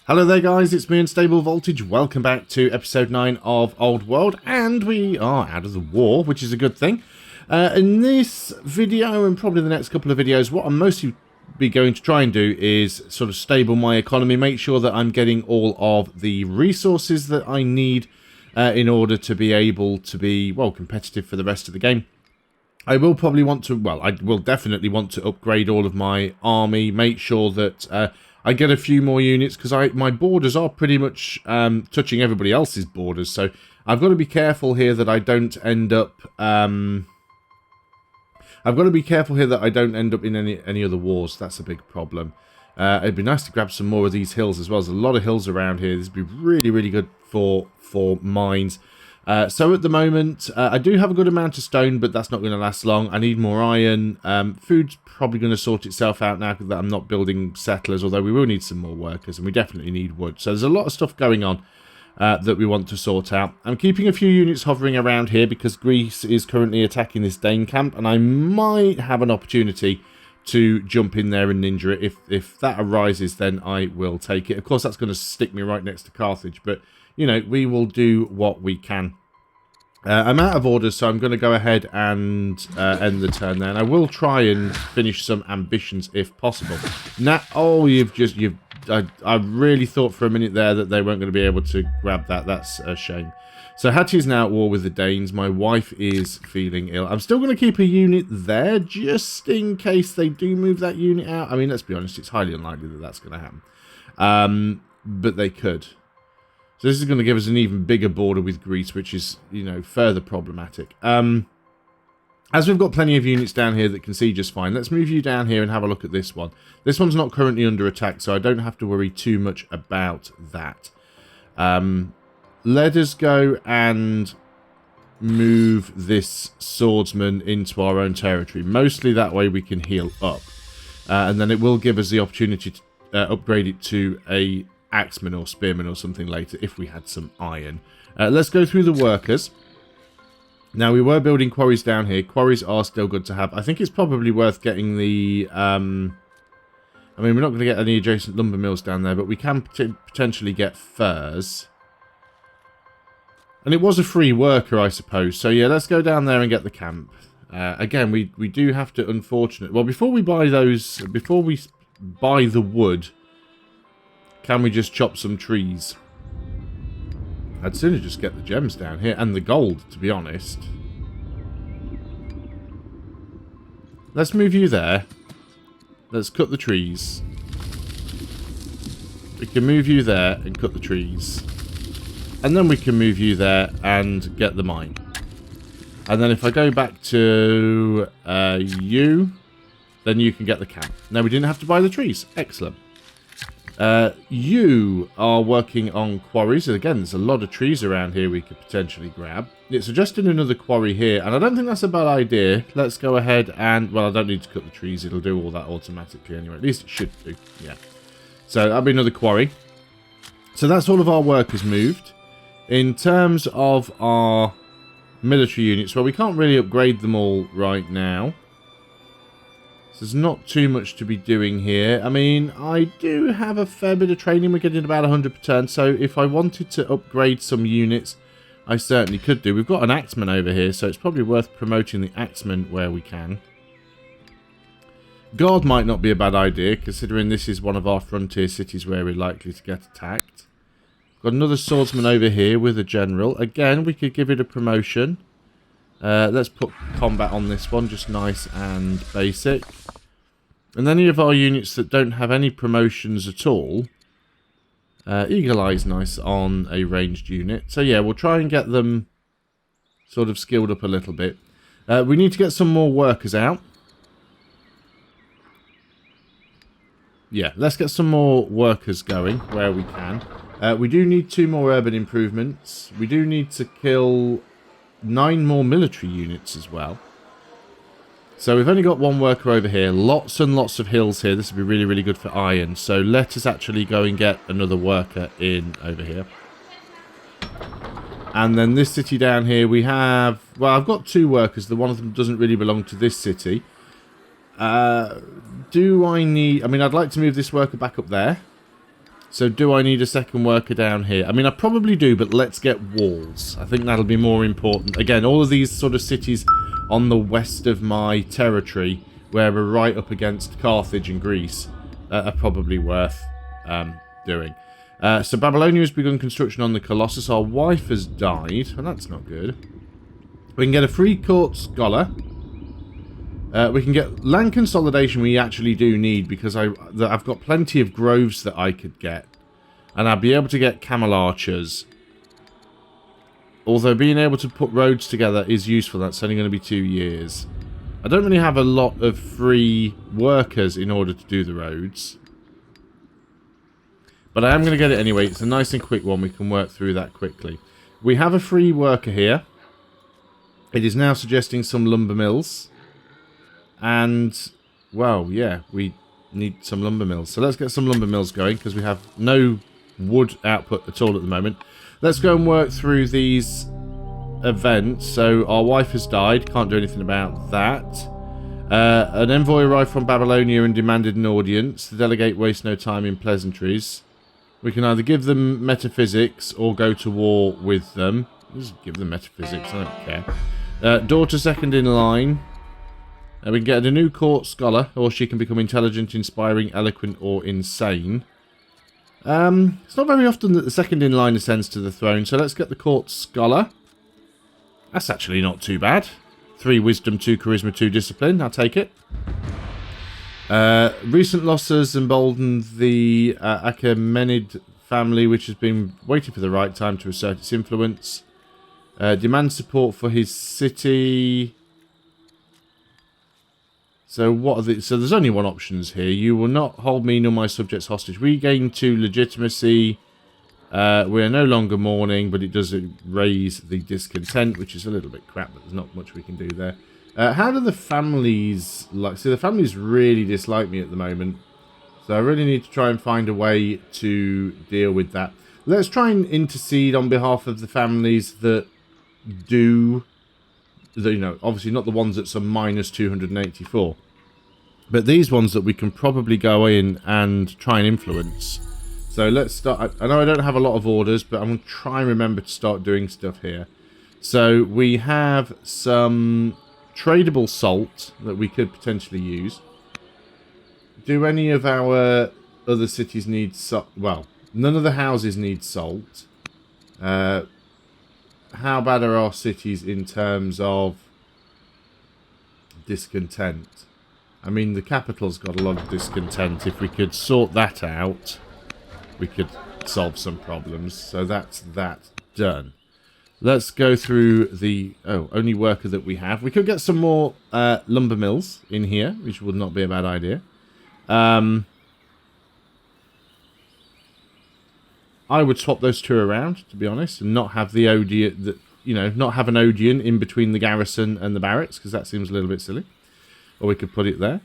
Hello there guys, it's me Unstable Voltage. Welcome back to episode 9 of Old World, and we are out of the war, which is a good thing. In this video, and probably the next couple of videos, what I'm mostly going to try and do is sort of stable my economy, make sure that I'm getting all of the resources that I need in order to be able to be, well, competitive for the rest of the game. I will probably want to, well, I will definitely want to upgrade all of my army, make sure that I get a few more units, because my borders are pretty much touching everybody else's borders, so I've got to be careful here that I don't end up in any other wars. That's a big problem. It'd be nice to grab some more of these hills as well. There's a lot of hills around here. This would be really, really good for mines. So at the moment, I do have a good amount of stone, but that's not going to last long. I need more iron. Food's probably going to sort itself out now that I'm not building settlers, although we will need some more workers, and we definitely need wood. So there's a lot of stuff going on that we want to sort out. I'm keeping a few units hovering around here because Greece is currently attacking this Dane camp, and I might have an opportunity to jump in there and ninja it. If that arises, then I will take it. Of course, that's going to stick me right next to Carthage, but you know, we will do what we can. I'm out of orders, so I'm going to go ahead and end the turn there. And I will try and finish some ambitions if possible. Now, oh, I really thought for a minute there that they weren't going to be able to grab that. That's a shame. So Hattie is now at war with the Danes. My wife is feeling ill. I'm still going to keep a unit there just in case they do move that unit out. I mean, let's be honest, it's highly unlikely that that's going to happen. But they could. So this is going to give us an even bigger border with Greece, which is, you know, further problematic. As we've got plenty of units down here that can see just fine, let's move you down here and have a look at this one. This one's not currently under attack, so I don't have to worry too much about that. Let us go and move this swordsman into our own territory. Mostly that way we can heal up. And then it will give us the opportunity to upgrade it to a axeman or spearman or something later if we had some iron. Let's go through the workers. Now, we were building quarries down here. Quarries are still good to have. I think it's probably worth getting the I mean, we're not going to get any adjacent lumber mills down there, but we can potentially get furs. And it was a free worker, I suppose. So yeah, let's go down there and get the camp. Again, we do have to, unfortunately, well, before we buy the wood, can we just chop some trees? I'd sooner just get the gems down here. And the gold, to be honest. Let's move you there. Let's cut the trees. We can move you there and cut the trees. And then we can move you there and get the mine. And then if I go back to you, then you can get the camp. Now, we didn't have to buy the trees. Excellent. You are working on quarries. Again, there's a lot of trees around here we could potentially grab. It's suggesting another quarry here, and I don't think that's a bad idea. Let's go ahead and, well, I don't need to cut the trees. It'll do all that automatically anyway. At least it should do, yeah. So that'll be another quarry. So that's all of our workers moved. In terms of our military units, well, we can't really upgrade them all right now. So there's not too much to be doing here. I mean, I do have a fair bit of training. We're getting about 100 per turn. So if I wanted to upgrade some units, I certainly could do. We've got an axeman over here, so it's probably worth promoting the axeman where we can. Guard might not be a bad idea, considering this is one of our frontier cities where we're likely to get attacked. Got another swordsman over here with a general. Again, we could give it a promotion. Let's put combat on this one, just nice and basic. And any of our units that don't have any promotions at all, Eagle Eye's nice on a ranged unit. So yeah, we'll try and get them sort of skilled up a little bit. We need to get some more workers out. Yeah, let's get some more workers going where we can. We do need 2 more urban improvements. We do need to kill 9 more military units as well. So we've only got 1 worker over here. Lots and lots of hills here. This would be really, really good for iron. So let us actually go and get another worker in over here. And then this city down here we have... Well, I've got 2 workers. The one of them doesn't really belong to this city. Do I need... I mean, I'd like to move this worker back up there. So do I need a second worker down here? I mean, I probably do, but let's get walls. I think that'll be more important. Again, all of these sort of cities on the west of my territory, where we're right up against Carthage and Greece, are probably worth doing. So Babylonia has begun construction on the Colossus. Our wife has died, and that's not good. We can get a free court scholar. We can get land consolidation. We actually do need, because I've got plenty of groves that I could get, and I'll be able to get camel archers. Although being able to put roads together is useful. That's only going to be 2 years. I don't really have a lot of free workers in order to do the roads, but I am going to get it anyway. It's a nice and quick one. We can work through that quickly. We have a free worker here. It is now suggesting some lumber mills. And, well, yeah, we need some lumber mills. So let's get some lumber mills going, because we have no wood output at all at the moment. Let's go and work through these events. So our wife has died. Can't do anything about that. An envoy arrived from Babylonia and demanded an audience. The delegate wastes no time in pleasantries. We can either give them metaphysics or go to war with them. Just give them metaphysics, I don't care. Daughter second in line. We can get a new court scholar, or she can become intelligent, inspiring, eloquent, or insane. It's not very often that the second in line ascends to the throne, so let's get the court scholar. That's actually not too bad. 3 wisdom, 2 charisma, 2 discipline. I'll take it. Recent losses emboldened the Achaemenid family, which has been waiting for the right time to assert its influence. Demand support for his city. So what are the? So there's only one options here. You will not hold me nor my subjects hostage. We gain 2 legitimacy. We are no longer mourning, but it does raise the discontent, which is a little bit crap, but there's not much we can do there. How do the families like? See, the families really dislike me at the moment, so I really need to try and find a way to deal with that. Let's try and intercede on behalf of the families that do. You know, obviously not the ones that's a minus 284. But these ones that we can probably go in and try and influence. So let's start. I know I don't have a lot of orders, but I'm going to try and remember to start doing stuff here. So we have some tradable salt that we could potentially use. Do any of our other cities need salt? Well, none of the houses need salt. How bad are our cities in terms of discontent? I mean, the capital's got a lot of discontent. If we could sort that out, we could solve some problems. So that's that done. Let's go through the only worker that we have. We could get some more lumber mills in here, which would not be a bad idea. I would swap those 2 around, to be honest, and not have the Odeon, not have an Odeon in between the garrison and the barracks, because that seems a little bit silly. Or we could put it there.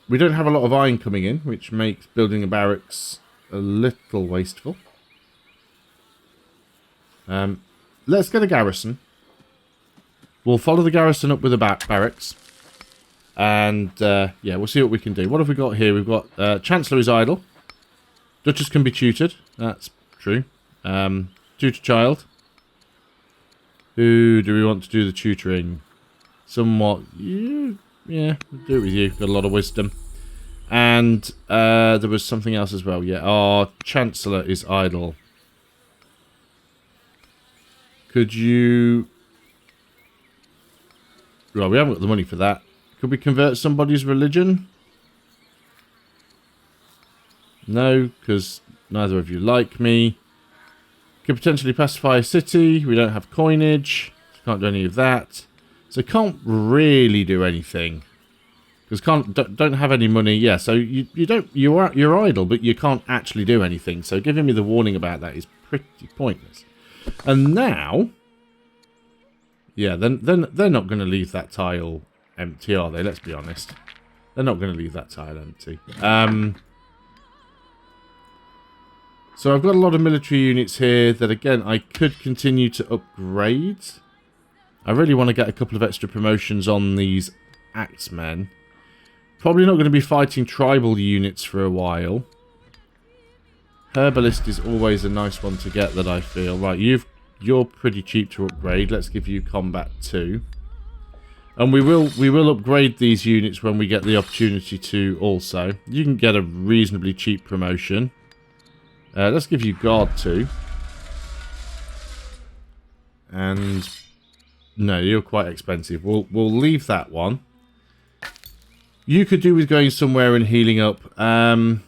We don't have a lot of iron coming in, which makes building a barracks a little wasteful. Let's get a garrison. We'll follow the garrison up with a barracks. And, yeah, we'll see what we can do. What have we got here? We've got Chancellor is idle. Duchess can be tutored. That's true. Tutor child. Who do we want to do the tutoring? Somewhat. Yeah, we'll do it with you. Got a lot of wisdom. And there was something else as well. Yeah, our Chancellor is idle. Could you... Well, we haven't got the money for that. Could we convert somebody's religion? No, because neither of you like me. Could potentially pacify a city. We don't have coinage. Can't do any of that. So can't really do anything. Because don't have any money. Yeah, so you're idle, but you can't actually do anything. So giving me the warning about that is pretty pointless. And now, yeah, then they're not going to leave that tile empty, are they? Let's be honest. They're not going to leave that tile empty. So I've got a lot of military units here that, again, I could continue to upgrade. I really want to get a couple of extra promotions on these axemen. Probably not going to be fighting tribal units for a while. Herbalist is always a nice one to get, that I feel. Right, you're pretty cheap to upgrade. Let's give you combat 2. And we will upgrade these units when we get the opportunity to also. You can get a reasonably cheap promotion. Let's give you guard 2. And no, you're quite expensive. We'll leave that one. You could do with going somewhere and healing up. Oh,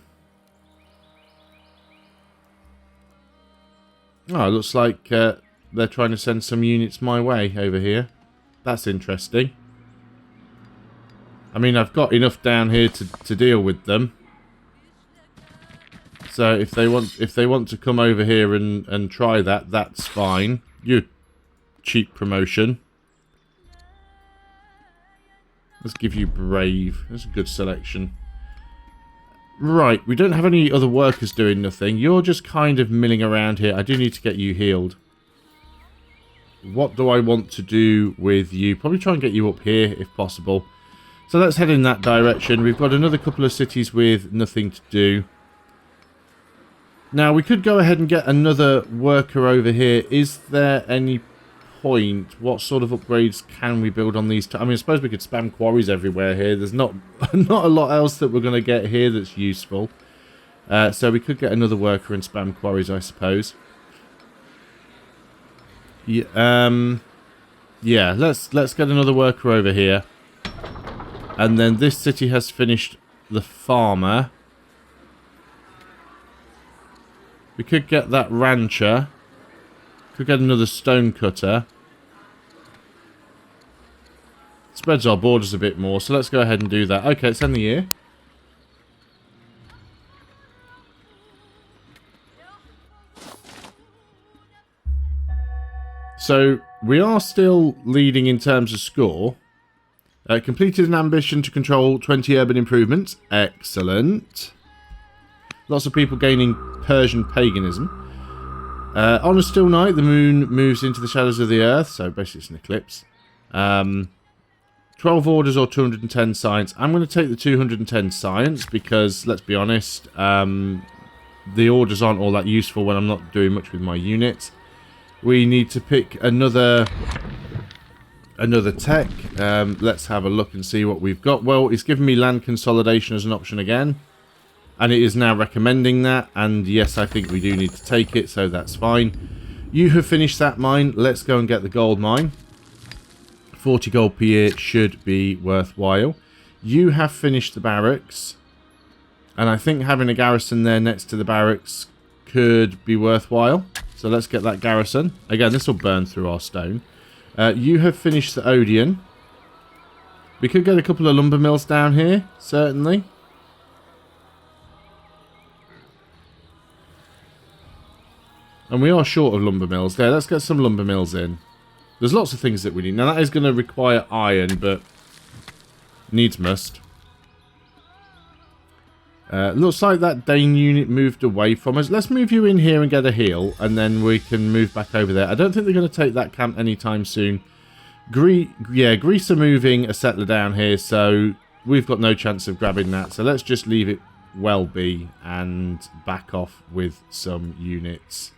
it looks like they're trying to send some units my way over here. That's interesting. I mean, I've got enough down here to deal with them. So if they want to come over here and try that, that's fine. You cheap promotion. Let's give you brave. That's a good selection. Right, we don't have any other workers doing nothing. You're just kind of milling around here. I do need to get you healed. What do I want to do with you? Probably try and get you up here if possible. So let's head in that direction. We've got another couple of cities with nothing to do. Now, we could go ahead and get another worker over here. Is there any point? What sort of upgrades can we build on these? I mean, I suppose we could spam quarries everywhere here. There's not a lot else that we're going to get here that's useful. So we could get another worker and spam quarries, I suppose. Yeah, let's get another worker over here. And then this city has finished the farmer. We could get that rancher. Could get another stone cutter. Spreads our borders a bit more, so let's go ahead and do that. Okay, let's end the year. So, we are still leading in terms of score. Completed an ambition to control 20 urban improvements. Excellent. Lots of people gaining Persian paganism. On a still night, the moon moves into the shadows of the earth. So basically it's an eclipse. 12 orders or 210 science. I'm going to take the 210 science because, let's be honest, the orders aren't all that useful when I'm not doing much with my units. We need to pick another tech. Let's have a look and see what we've got. Well, it's given me land consolidation as an option again. And it is now recommending that. And yes, I think we do need to take it, so that's fine. You have finished that mine. Let's go and get the gold mine. 40 gold per year should be worthwhile. You have finished the barracks. And I think having a garrison there next to the barracks could be worthwhile. So let's get that garrison. Again, this will burn through our stone. You have finished the Odeon. We could get a couple of lumber mills down here, certainly. And we are short of lumber mills there. Let's get some lumber mills in. There's lots of things that we need. Now, that is going to require iron, but needs must. Looks like that Dane unit moved away from us. Let's move you in here and get a heal, and then we can move back over there. I don't think they're going to take that camp anytime soon. Greece are moving a settler down here, so we've got no chance of grabbing that. So let's just leave it well be and back off with some units.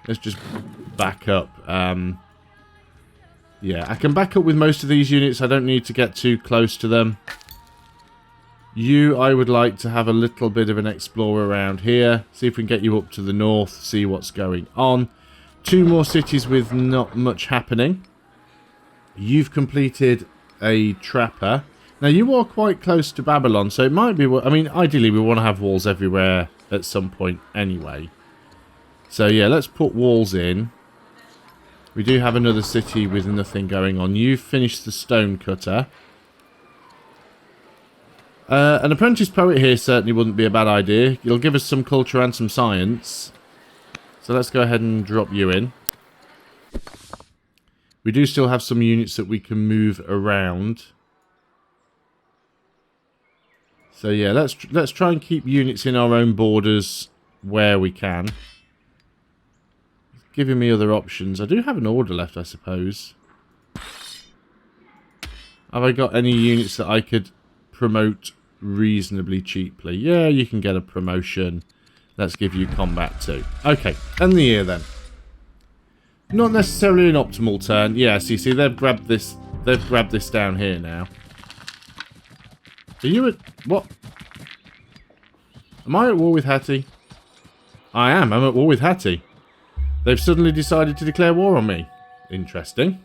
Let's just back up. Yeah, I can back up with most of these units. I don't need to get too close to them. You, I would like to have a little bit of an explore around here. See if we can get you up to the north, see what's going on. 2 more cities with not much happening. You've completed a trapper. Now, you are quite close to Babylon, so it might be... I mean, ideally, we want to have walls everywhere at some point anyway. So, yeah, let's put walls in. We do have another city with nothing going on. You've finished the stone cutter. An apprentice poet here certainly wouldn't be a bad idea. You'll give us some culture and some science. So let's go ahead and drop you in. We do still have some units that we can move around. So yeah, let's try and keep units in our own borders where we can. Giving me other options. I do have an order left, I suppose. Have I got any units that I could promote reasonably cheaply. Yeah, you can get a promotion. Let's give you combat too. Okay, end the year then. Not necessarily an optimal turn. Yes, you see, they've grabbed this. They've grabbed this down here now. Are you at what? Am I at war with Hattie? I am. I'm at war with Hattie. They've suddenly decided to declare war on me. Interesting.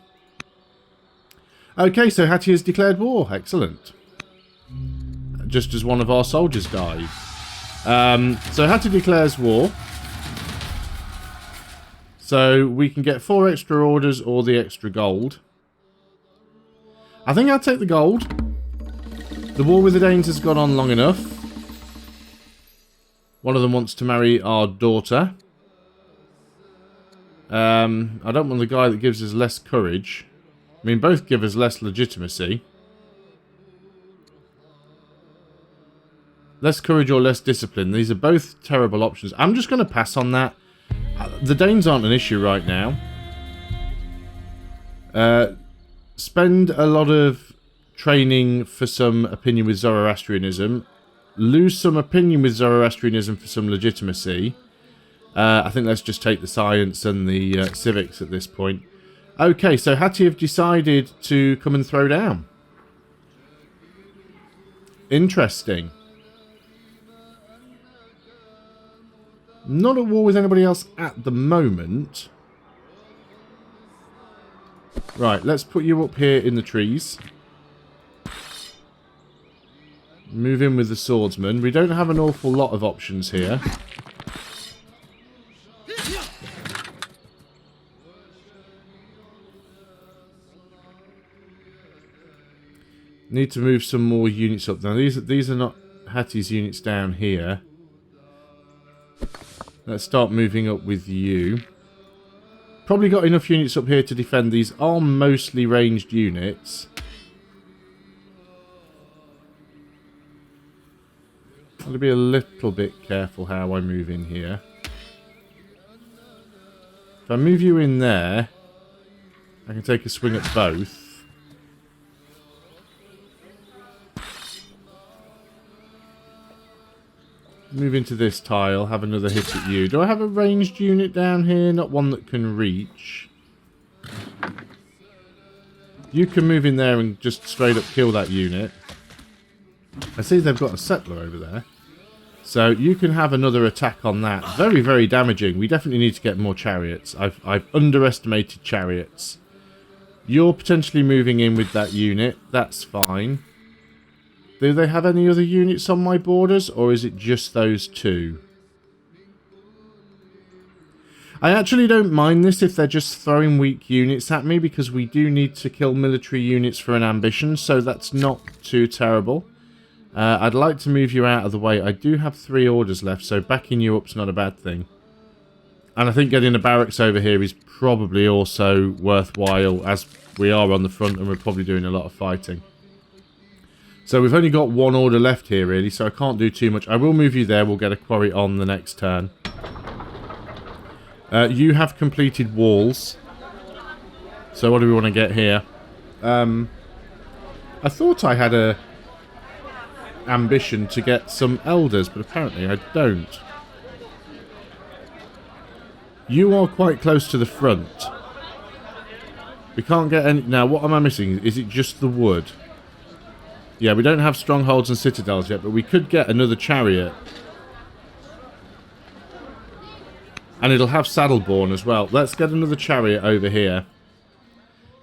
Okay, so Hattie has declared war. Excellent. Just as one of our soldiers died. So Hattie declares war. So we can get 4 extra orders or the extra gold. I think I'll take the gold. The war with the Danes has gone on long enough. One of them wants to marry our daughter. I don't want the guy that gives us less courage. I mean, both give us less legitimacy. Less courage or less discipline. These are both terrible options. I'm just going to pass on that. The Danes aren't an issue right now. Spend a lot of training for some opinion with Zoroastrianism. Lose some opinion with Zoroastrianism for some legitimacy. I think let's just take the science and the civics at this point. Okay, so Hattie have decided to come and throw down. Interesting. Not at war with anybody else at the moment. Right, let's put you up here in the trees. Move in with the swordsman. We don't have an awful lot of options here. Need to move some more units up. Now, these are not Hattie's units down here. Let's start moving up with you. Probably got enough units up here to defend. These are mostly ranged units. I'm going to be a little bit careful how I move in here. If I move you in there, I can take a swing at both. Move into this tile, have another hit at you. Do I have a ranged unit down here? Not one that can reach. You can move in there and just straight up kill that unit. I see they've got a settler over there. So you can have another attack on that. Very, very damaging. We definitely need to get more chariots. I've underestimated chariots. You're potentially moving in with that unit. That's fine. Do they have any other units on my borders, or is it just those two? I actually don't mind this if they're just throwing weak units at me, because we do need to kill military units for an ambition, so that's not too terrible. I'd like to move you out of the way. I do have 3 orders left, so backing you up's not a bad thing. And I think getting a barracks over here is probably also worthwhile, as we are on the front and we're probably doing a lot of fighting. So we've only got 1 order left here, really, so I can't do too much. I will move you there. We'll get a quarry on the next turn. You have completed walls. So what do we want to get here? I thought I had a ambition to get some elders, but apparently I don't. You are quite close to the front. We can't get any... Now, what am I missing? Is it just the wood? Yeah, we don't have strongholds and citadels yet, but we could get another chariot. And it'll have saddleborne as well. Let's get another chariot over here.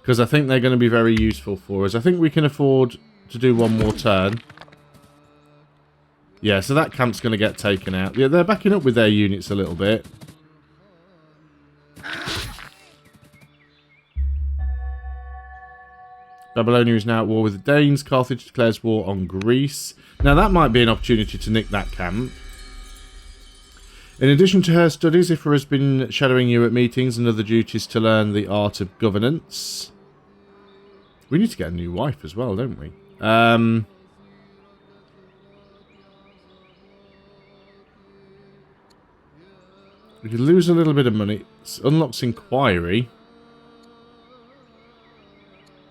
Because I think they're going to be very useful for us. I think we can afford to do 1 more turn. Yeah, so that camp's going to get taken out. Yeah, they're backing up with their units a little bit. Babylonia is now at war with the Danes. Carthage declares war on Greece. Now that might be an opportunity to nick that camp. In addition to her studies, Ifra has been shadowing you at meetings and other duties to learn the art of governance. We need to get a new wife as well, don't we? We could lose a little bit of money. It unlocks inquiry.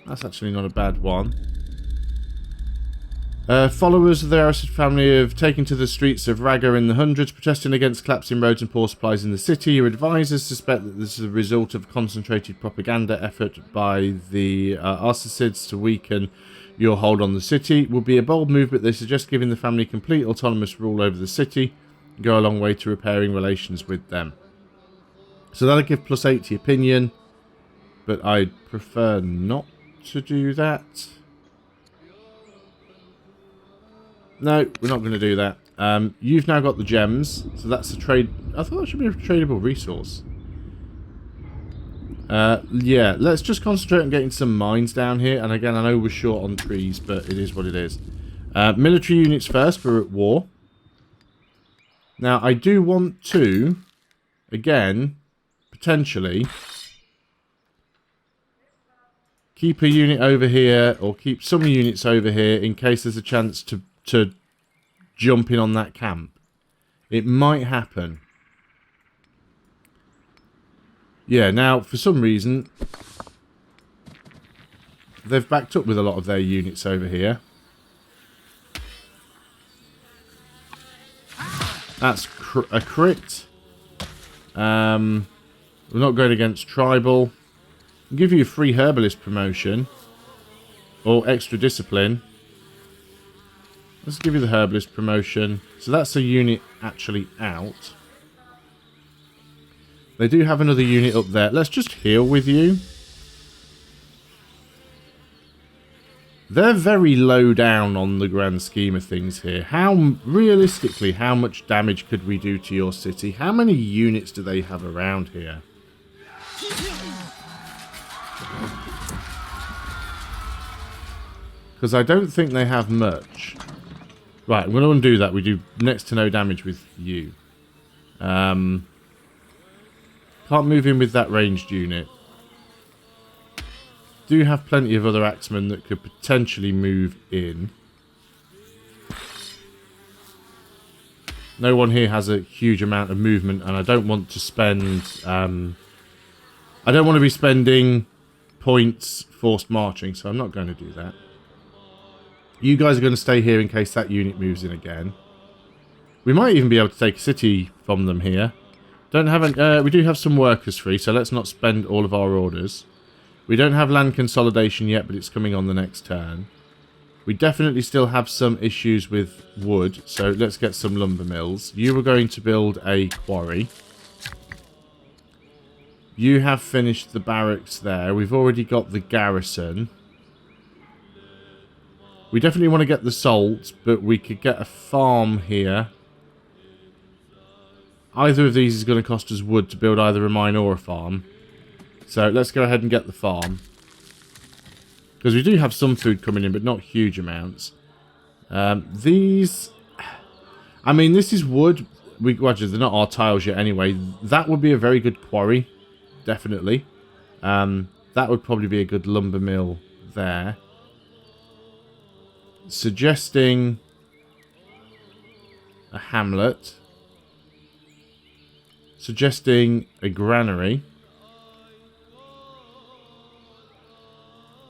That's actually not a bad one. Followers of the Aristid family have taken to the streets of Raga in the hundreds, protesting against collapsing roads and poor supplies in the city. Your advisors suspect that this is a result of a concentrated propaganda effort by the Arsacids to weaken your hold on the city. It would be a bold move, but they suggest giving the family complete autonomous rule over the city. Go a long way to repairing relations with them. So that'll give +8 to opinion, but I'd prefer not to do that. No, we're not going to do that. You've now got the gems, so that's a trade. I thought that should be a tradable resource. Yeah, let's just concentrate on getting some mines down here. And again, I know we're short on trees, but it is what it is. Military units first, we're at war. Now, I do want to, again, potentially, keep a unit over here, or keep some units over here in case there's a chance to jump in on that camp. It might happen. Yeah, now, for some reason, they've backed up with a lot of their units over here. That's a crit. We're not going against tribal. I'll give you a free herbalist promotion. Or extra discipline. Let's give you the herbalist promotion. So that's a unit actually out. They do have another unit up there. Let's just heal with you. They're very low down on the grand scheme of things here. Realistically, how much damage could we do to your city? How many units do they have around here? Because I don't think they have much. Right, I'm going to undo that. We do next to no damage with you. Can't move in with that ranged unit. Do have plenty of other axemen that could potentially move in. No one here has a huge amount of movement, and I don't want to spend... I don't want to be spending points forced marching, so I'm not going to do that. You guys are going to stay here in case that unit moves in again. We might even be able to take a city from them here. Don't have we do have some workers free, so let's not spend all of our orders. We don't have land consolidation yet, but it's coming on the next turn. We definitely still have some issues with wood, so let's get some lumber mills. You were going to build a quarry. You have finished the barracks there. We've already got the garrison. We definitely want to get the salt, but we could get a farm here. Either of these is going to cost us wood to build either a mine or a farm. So let's go ahead and get the farm. Because we do have some food coming in, but not huge amounts. These... I mean, this is wood. Well, they're not our tiles yet anyway. That would be a very good quarry. Definitely. That would probably be a good lumber mill there. Suggesting a hamlet. Suggesting a granary.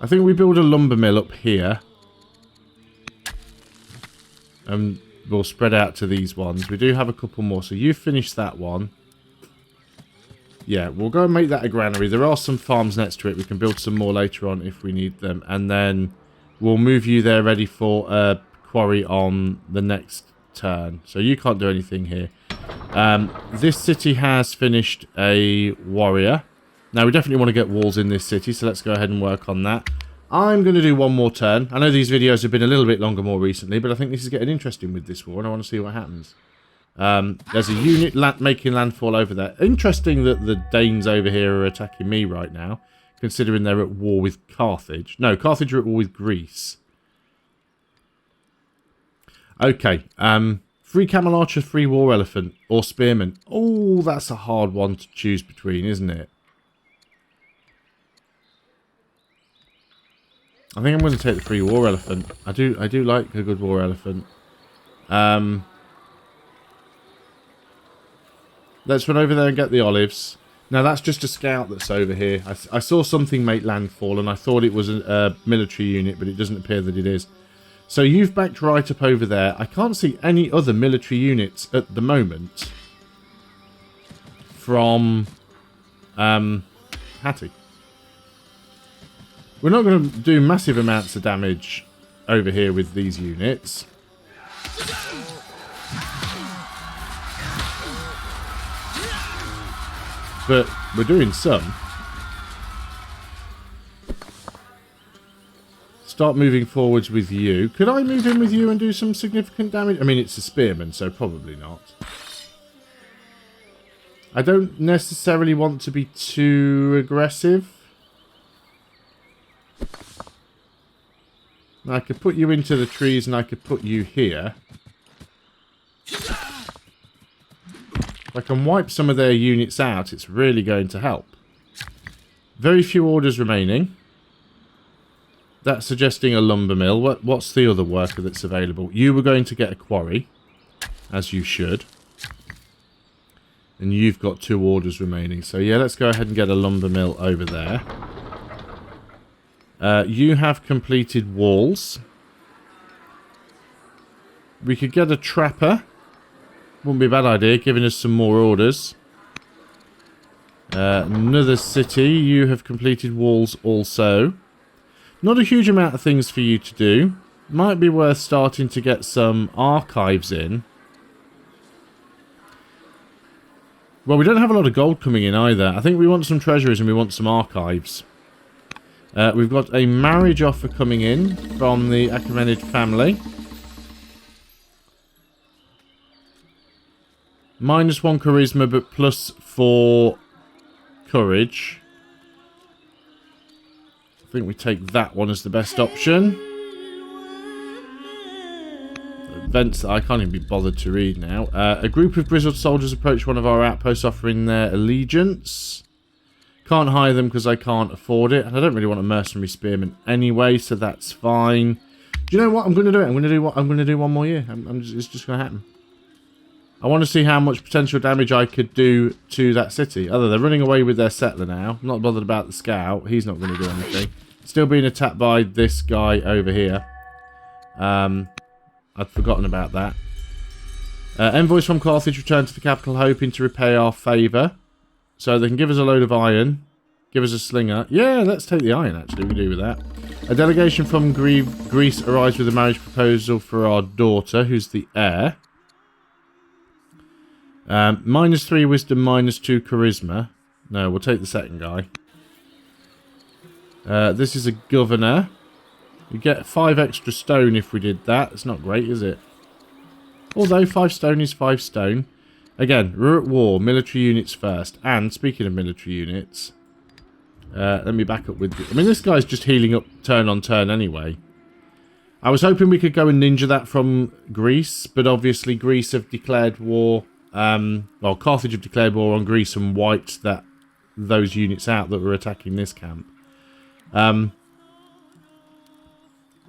I think we build a lumber mill up here. And we'll spread out to these ones. We do have a couple more. So you finish that one. Yeah, we'll go and make that a granary. There are some farms next to it. We can build some more later on if we need them. And then we'll move you there ready for a quarry on the next turn. So you can't do anything here. This city has finished a warrior. Now we definitely want to get walls in this city, so let's go ahead and work on that. I'm going to do one more turn. I know these videos have been a little bit longer more recently, but I think this is getting interesting with this war, and I want to see what happens. There's a unit making landfall over there. Interesting that the Danes over here are attacking me right now, considering they're at war with Carthage. No, Carthage are at war with Greece. Okay, free camel archer, free war elephant, or spearman. Oh, that's a hard one to choose between, isn't it? I think I'm going to take the free war elephant. I do like a good war elephant. Let's run over there and get the olives. Now that's just a scout that's over here. I saw something make landfall and I thought it was a military unit, but it doesn't appear that it is. So you've backed right up over there. I can't see any other military units at the moment from Hattie. We're not going to do massive amounts of damage over here with these units. But we're doing some. Start moving forwards with you. Could I move in with you and do some significant damage? I mean, it's a spearman, so probably not. I don't necessarily want to be too aggressive. I could put you into the trees and I could put you here. If I can wipe some of their units out, it's really going to help. Very few orders remaining. That's suggesting a lumber mill. What's the other worker that's available? You were going to get a quarry, as you should. And you've got 2 orders remaining. So yeah, let's go ahead and get a lumber mill over there. You have completed walls. We could get a trapper. Wouldn't be a bad idea, giving us some more orders. Another city. You have completed walls also. Not a huge amount of things for you to do. Might be worth starting to get some archives in. Well, we don't have a lot of gold coming in either. I think we want some treasuries and we want some archives. We've got a marriage offer coming in from the Achaemenid family. -1 charisma, but +4 courage. I think we take that one as the best option. Events that I can't even be bothered to read now. A group of grizzled soldiers approach one of our outposts offering their allegiance. Can't hire them because I can't afford it. And I don't really want a mercenary spearman anyway, so that's fine. Do you know what? I'm going to do it. I'm going to do one more year. It's just going to happen. I want to see how much potential damage I could do to that city. Although they're running away with their settler now. I'm not bothered about the scout. He's not going to do anything. Still being attacked by this guy over here. I'd forgotten about that. Envoys from Carthage return to the capital hoping to repay our favour. So they can give us a load of iron. Give us a slinger. Yeah, let's take the iron actually. We do with that. A delegation from Greece arrives with a marriage proposal for our daughter, who's the heir. -3 wisdom, -2 charisma. No, we'll take the second guy. This is a governor. We get 5 extra stone if we did that. It's not great, is it? Although 5 stone is 5 stone. Again, we're at war. Military units first. And speaking of military units, let me back up with... I mean, this guy's just healing up turn on turn anyway. I was hoping we could go and ninja that from Greece, but obviously Greece have declared war... well, Carthage have declared war on Greece and wiped those units out that were attacking this camp.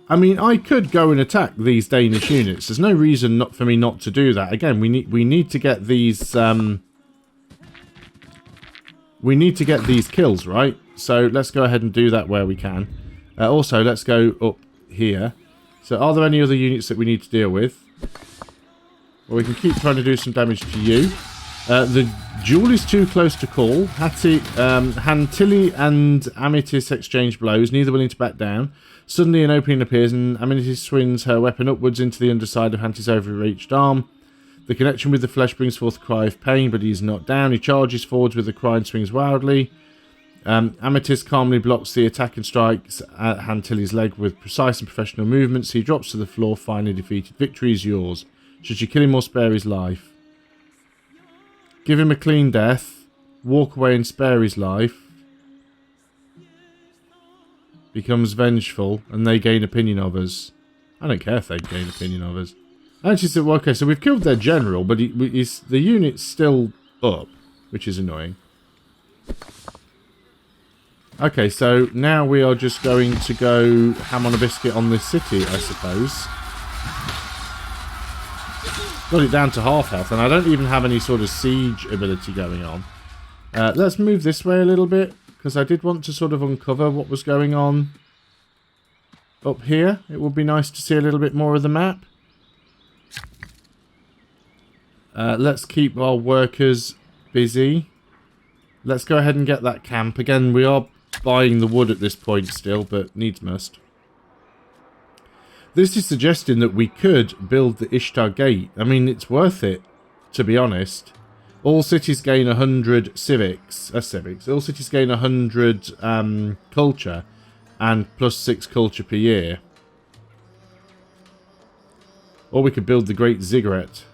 I mean, I could go and attack these Danish units. There's no reason for me not to do that. Again, we need to get these we need to get these kills, right? So let's go ahead and do that where we can. Also, let's go up here. So are there any other units that we need to deal with? Well, we can keep trying to do some damage to you. The duel is too close to call. Hantilli and Amethyst exchange blows, neither willing to back down. Suddenly an opening appears and Amethyst swings her weapon upwards into the underside of Hanti's overreached arm. The connection with the flesh brings forth a cry of pain, but he is not down. He charges forwards with a cry and swings wildly. Amethyst calmly blocks the attack and strikes at Hantilli's leg with precise and professional movements. He drops to the floor, finally defeated. Victory is yours. Should you kill him or spare his life? Give him a clean death. Walk away and spare his life. Becomes vengeful and they gain opinion of us. I don't care if they gain opinion of us. Actually, so, okay, so we've killed their general, but the unit's still up, which is annoying. Okay, so now we are just going to go ham on a biscuit on this city, I suppose. Got it down to half health, and I don't even have any sort of siege ability going on. Let's move this way a little bit, because I did want to sort of uncover what was going on up here. It would be nice to see a little bit more of the map. Let's keep our workers busy. Let's go ahead and get that camp. Again, we are buying the wood at this point still, but needs must. This is suggesting that we could build the Ishtar Gate. I mean, it's worth it, to be honest. All cities gain 100 civics. All cities gain 100 culture and plus 6 culture per year. Or we could build the Great Ziggurat.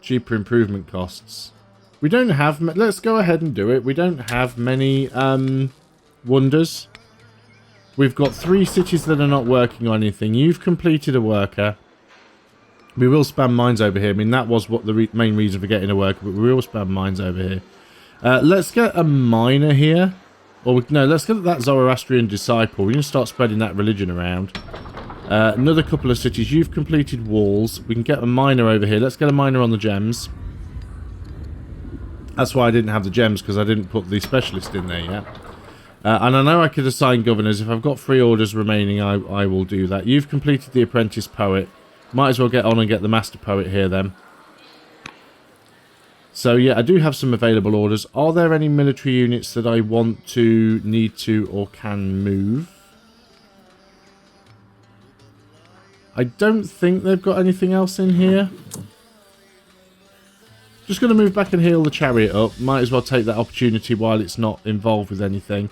Cheaper improvement costs. We don't have... Let's go ahead and do it. We don't have many wonders. We've got 3 cities that are not working on anything. You've completed a worker. We will spam mines over here. I mean, that was what the main reason for getting a worker, but we will spam mines over here. Let's get a miner here. Or, no, let's get that Zoroastrian disciple. We're going to start spreading that religion around. Another couple of cities. You've completed walls. We can get a miner over here. Let's get a miner on the gems. That's why I didn't have the gems, because I didn't put the specialist in there yet. And I know I could assign governors. If I've got 3 orders remaining, I will do that. You've completed the apprentice poet. Might as well get on and get the master poet here then. So yeah, I do have some available orders. Are there any military units that I want to, need to, or can move? I don't think they've got anything else in here. Just going to move back and heal the chariot up. Might as well take that opportunity while it's not involved with anything.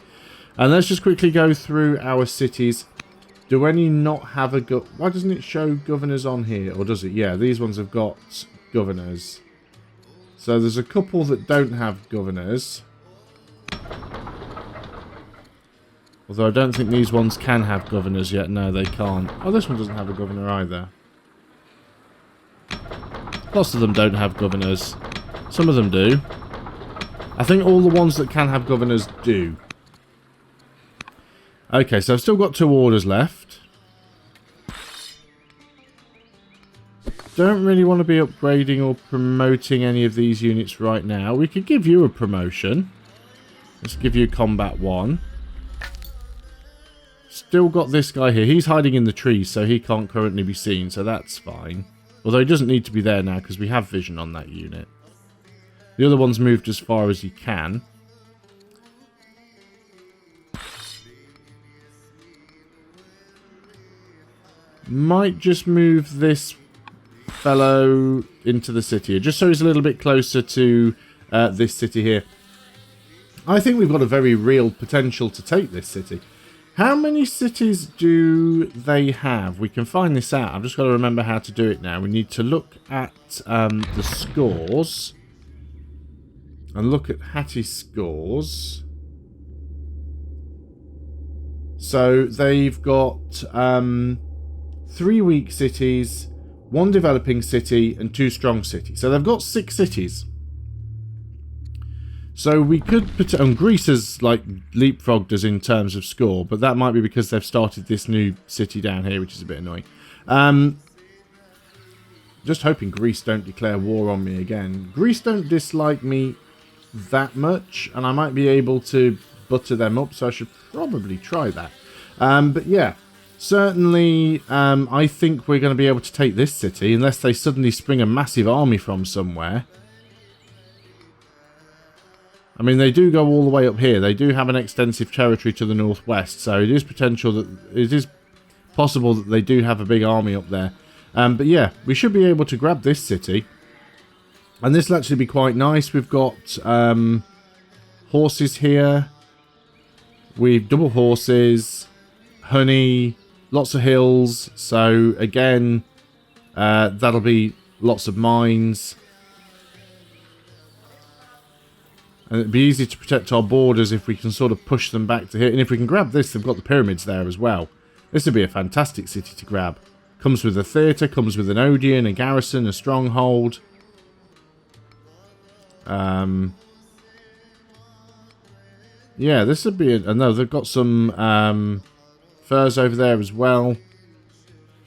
And let's just quickly go through our cities. Do any not have a... Why doesn't it show governors on here? Or does it? Yeah, these ones have got governors. So there's a couple that don't have governors. Although I don't think these ones can have governors yet. No, they can't. Oh, this one doesn't have a governor either. Lots of them don't have governors. Some of them do. I think all the ones that can have governors do. Okay, so I've still got 2 orders left. Don't really want to be upgrading or promoting any of these units right now. We could give you a promotion. Let's give you combat 1. Still got this guy here. He's hiding in the trees, so he can't currently be seen, so that's fine. Although he doesn't need to be there now, because we have vision on that unit. The other one's moved as far as he can. Might just move this fellow into the city, just so he's a little bit closer to this city here. I think we've got a very real potential to take this city. How many cities do they have? We can find this out. I've just got to remember how to do it now. We need to look at the scores. And look at Hattie's scores. So they've got 3 weak cities, 1 developing city, and 2 strong cities. So they've got 6 cities. So we could put... And Greece has, like, leapfrogged us in terms of score, but that might be because they've started this new city down here, which is a bit annoying. Just hoping Greece don't declare war on me again. Greece don't dislike me that much, and I might be able to butter them up, so I should probably try that. But yeah, certainly I think we're going to be able to take this city, unless they suddenly spring a massive army from somewhere. I mean, they do go all the way up here. They do have an extensive territory to the northwest, so it is possible that they do have a big army up there. But yeah, we should be able to grab this city. And this will actually be quite nice. We've got horses here. We've double horses, honey, lots of hills. So again, that'll be lots of mines. And it'd be easy to protect our borders if we can sort of push them back to here. And if we can grab this, they've got the pyramids there as well. This would be a fantastic city to grab. Comes with a theatre, comes with an Odeon, a garrison, a stronghold. Yeah, this would be... no, they've got some furs over there as well.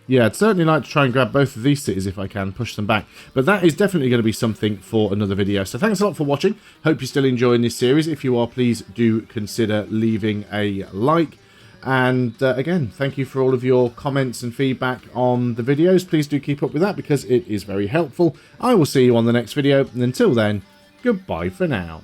Yeah, I'd certainly like to try and grab both of these cities if I can, push them back. But that is definitely going to be something for another video. So thanks a lot for watching. Hope you're still enjoying this series. If you are, please do consider leaving a like. And again, thank you for all of your comments and feedback on the videos. Please do keep up with that because it is very helpful. I will see you on the next video. And until then, goodbye for now.